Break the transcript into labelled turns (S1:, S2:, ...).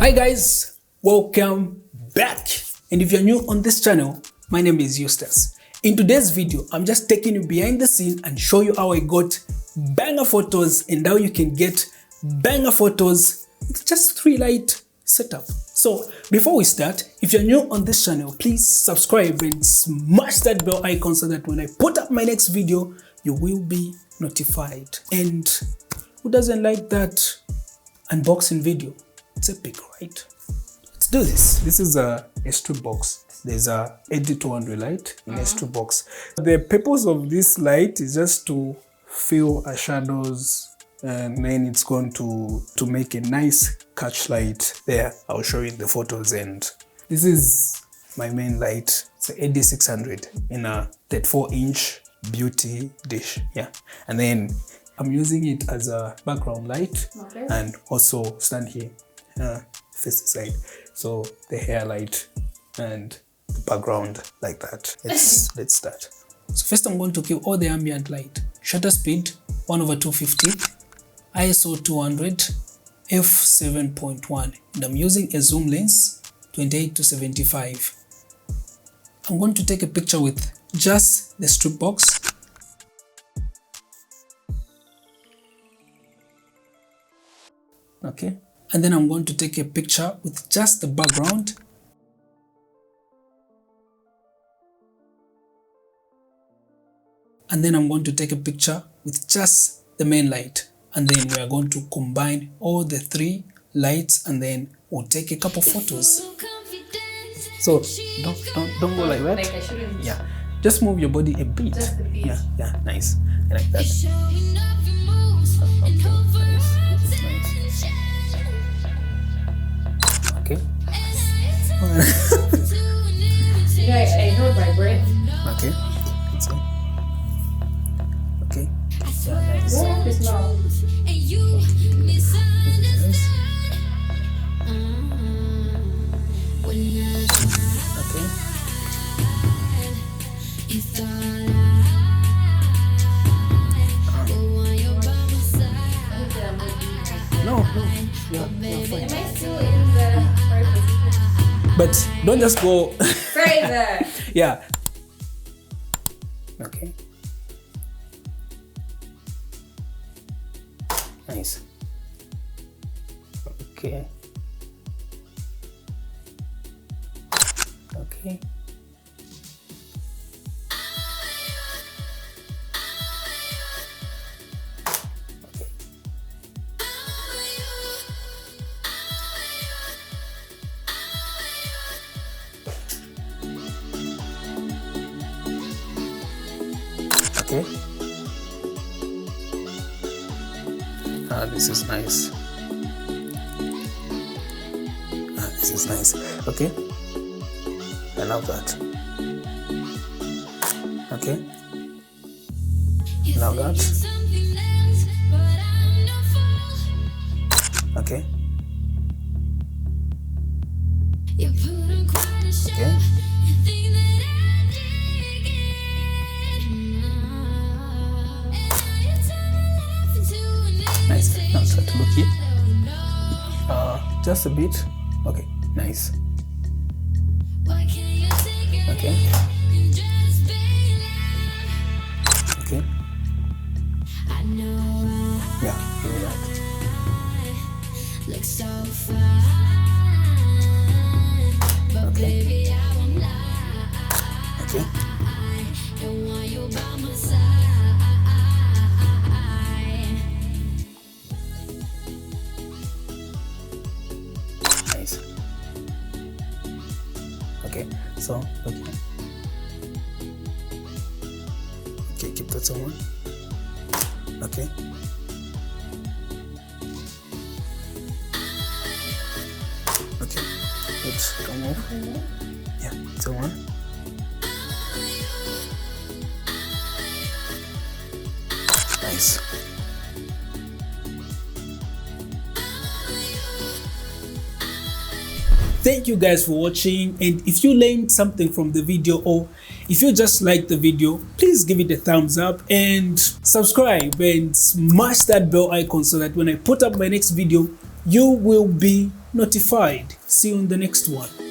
S1: Hi guys, welcome back. And if you're new on this channel, my name is Eustace. In today's video, I'm just taking you behind the scene and show you how I got banger photos and how you can get banger photos with just 3 light setup. So before we start, if you're new on this channel, please subscribe and smash that bell icon so that when I put up my next video, you will be notified. And who doesn't like that unboxing video? It's epic, right? Let's do this. This is a S2 box. There's a 8200 light in S2 box. The purpose of this light is just to fill our shadows, and then it's going to make a nice catch light there. I'll show you in the photos. And this is my main light. It's an AD600 in a 34-inch beauty dish. Yeah, and then I'm using it as a background light, okay, and also stand here, face the side. So the hair light and the background like that. Let's start. So first I'm going to kill all the ambient light. Shutter speed 1/250, ISO 200, f7.1, and I'm using a zoom lens 28-75. I'm going to take a picture with just the strip box. Okay, and then I'm going to take a picture with just the background. And then I'm going to take a picture with just the main light. And then we are going to combine all the 3 lights, and then we'll take a couple photos. So don't go like that.
S2: Like I shouldn't.
S1: Yeah, just move your body a bit.
S2: Just a bit.
S1: Yeah, nice. Like that. Okay, nice. Okay.
S2: Yeah, I hold my breath.
S1: Okay. That's it. Okay. Yeah, nice.
S2: Don't have to smile.
S1: Okay. No, you're fine.
S2: Am I still in the right position?
S1: But don't just go.
S2: Further.
S1: Yeah. Okay. Nice. Okay. Okay. Okay. This is nice. This is nice. Okay. I love that. Okay. Love that. Okay. Okay. Nice. Now try to look here. Just a bit. Okay. Nice. Okay. Okay. Yeah. Do that. Okay. Okay. Nice. Okay, so okay. Okay, keep that on. Okay. Okay, let's come off. Yeah, it's on. Nice. Thank you guys for watching, and if you learned something from the video, or if you just liked the video, please give it a thumbs up and subscribe and smash that bell icon so that when I put up my next video, you will be notified. See you in the next one.